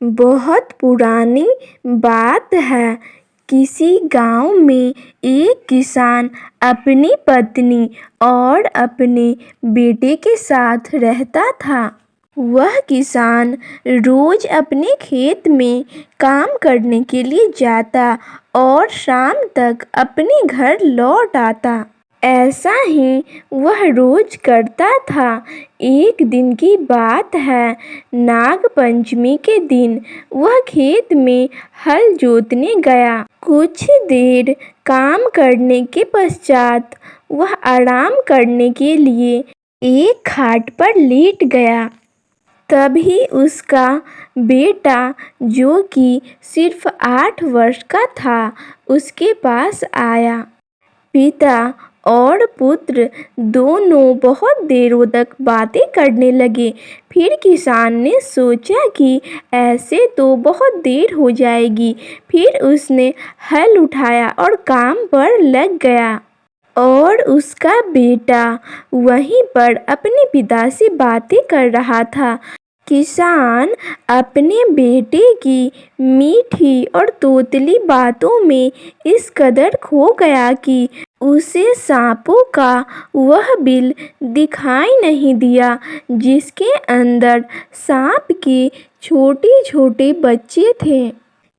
बहुत पुरानी बात है। किसी गांव में एक किसान अपनी पत्नी और अपने बेटे के साथ रहता था। वह किसान रोज अपने खेत में काम करने के लिए जाता और शाम तक अपने घर लौट आता। ऐसा ही वह रोज करता था। एक दिन की बात है, नाग पंचमी के दिन वह खेत में हल जोतने गया। कुछ देर काम करने के पश्चात वह आराम करने के लिए एक खाट पर लेट गया। तभी उसका बेटा, जो कि सिर्फ 8 वर्ष का था, उसके पास आया। पिता और पुत्र दोनों बहुत देरों तक बातें करने लगे। फिर किसान ने सोचा कि ऐसे तो बहुत देर हो जाएगी। फिर उसने हल उठाया और काम पर लग गया। और उसका बेटा वहीं पर अपने पिता से बातें कर रहा था। किसान अपने बेटे की मीठी और तोतली बातों में इस कदर खो गया कि उसे सांपों का वह बिल दिखाई नहीं दिया, जिसके अंदर सांप के छोटे छोटे बच्चे थे।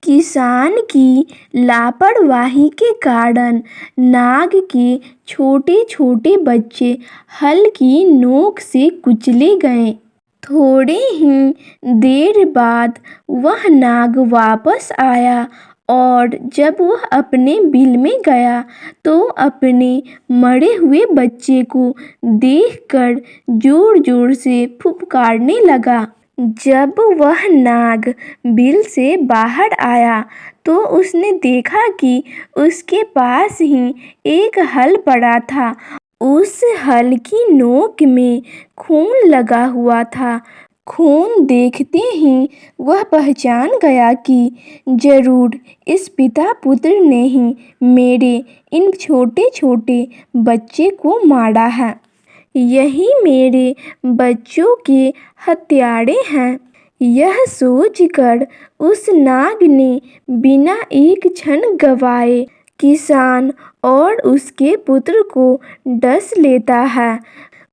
किसान की लापरवाही के कारण नाग के छोटे छोटे बच्चे हल की नोक से कुचले गए। थोड़ी ही देर बाद वह नाग वापस आया और जब वह अपने बिल में गया तो अपने मरे हुए बच्चे को देखकर जोर जोर से फुफकारने लगा। जब वह नाग बिल से बाहर आया तो उसने देखा कि उसके पास ही एक हल पड़ा था। उस हल की नोक में खून लगा हुआ था। खून देखते ही वह पहचान गया कि जरूर इस पिता पुत्र ने ही मेरे इन छोटे छोटे बच्चे को मारा है। यही मेरे बच्चों के हत्यारे हैं। यह सोचकर उस नाग ने बिना एक क्षण गवाए किसान और उसके पुत्र को डस लेता है।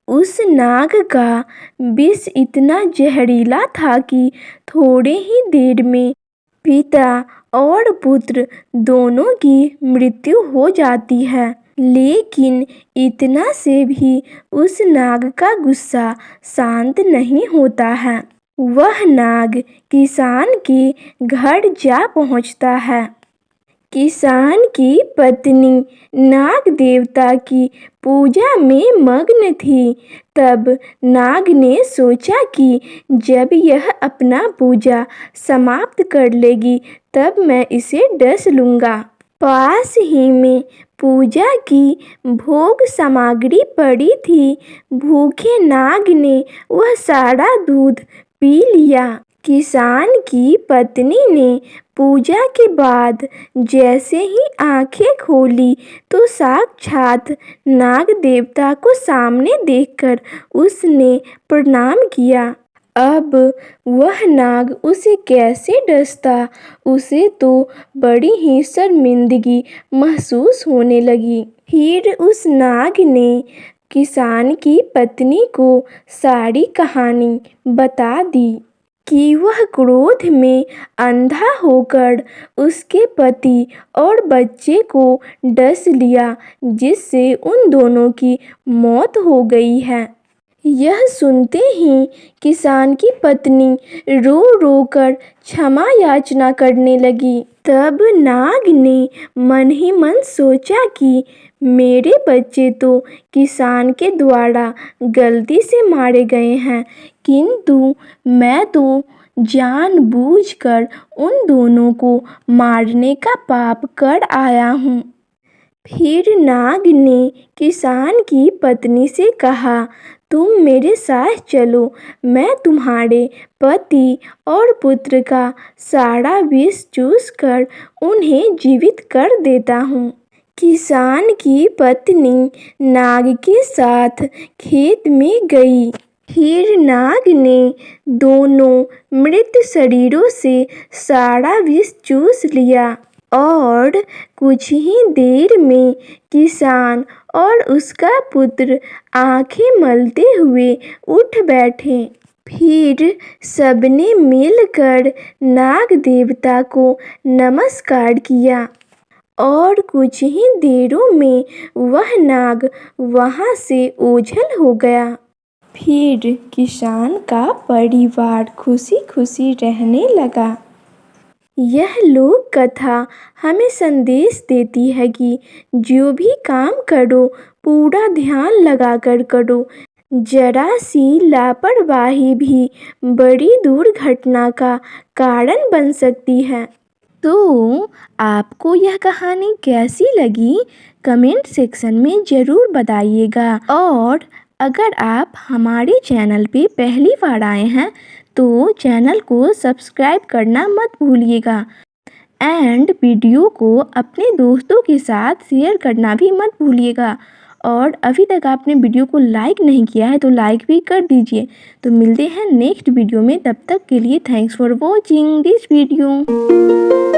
उस नाग का विष इतना जहरीला था कि थोड़े ही देर में पिता और पुत्र दोनों की मृत्यु हो जाती है। लेकिन इतना से भी उस नाग का गुस्सा शांत नहीं होता है। वह नाग किसान के घर जा पहुंचता है। किसान की पत्नी नाग देवता की पूजा में मग्न थी। तब नाग ने सोचा कि जब यह अपना पूजा समाप्त कर लेगी तब मैं इसे डस लूँगा। पास ही में पूजा की भोग सामग्री पड़ी थी। भूखे नाग ने वह सारा दूध पी लिया। किसान की पत्नी ने पूजा के बाद जैसे ही आंखें खोली तो साक्षात नाग देवता को सामने देखकर उसने प्रणाम किया। अब वह नाग उसे कैसे डसता, उसे तो बड़ी ही शर्मिंदगी महसूस होने लगी। फिर उस नाग ने किसान की पत्नी को सारी कहानी बता दी कि वह क्रोध में अंधा होकर उसके पति और बच्चे को डस लिया, जिससे उन दोनों की मौत हो गई है। यह सुनते ही किसान की पत्नी रो रो कर क्षमा याचना करने लगी। तब नाग ने मन ही मन सोचा कि मेरे बच्चे तो किसान के द्वारा गलती से मारे गए हैं, किंतु मैं तो जानबूझकर उन दोनों को मारने का पाप कर आया हूँ। फिर नाग ने किसान की पत्नी से कहा, तुम मेरे साथ चलो, मैं तुम्हारे पति और पुत्र का सारा विष चूसकर उन्हें जीवित कर देता हूँ। किसान की पत्नी नाग के साथ खेत में गई। फिर नाग ने दोनों मृत शरीरों से सारा विष चूस लिया और कुछ ही देर में किसान और उसका पुत्र आंखें मलते हुए उठ बैठे। फिर सबने मिलकर नाग देवता को नमस्कार किया और कुछ ही देरों में वह नाग वहां से ओझल हो गया। फिर किसान का परिवार खुशी खुशी रहने लगा। यह लोक कथा हमें संदेश देती है कि जो भी काम करो पूरा ध्यान लगाकर करो। जरा सी लापरवाही भी बड़ी दुर्घटना का कारण बन सकती है। तो आपको यह कहानी कैसी लगी कमेंट सेक्शन में ज़रूर बताइएगा। और अगर आप हमारे चैनल पे पहली बार आए हैं तो चैनल को सब्सक्राइब करना मत भूलिएगा एंड वीडियो को अपने दोस्तों के साथ शेयर करना भी मत भूलिएगा। और अभी तक आपने वीडियो को लाइक नहीं किया है तो लाइक भी कर दीजिए। तो मिलते हैं नेक्स्ट वीडियो में, तब तक के लिए thanks for watching this video.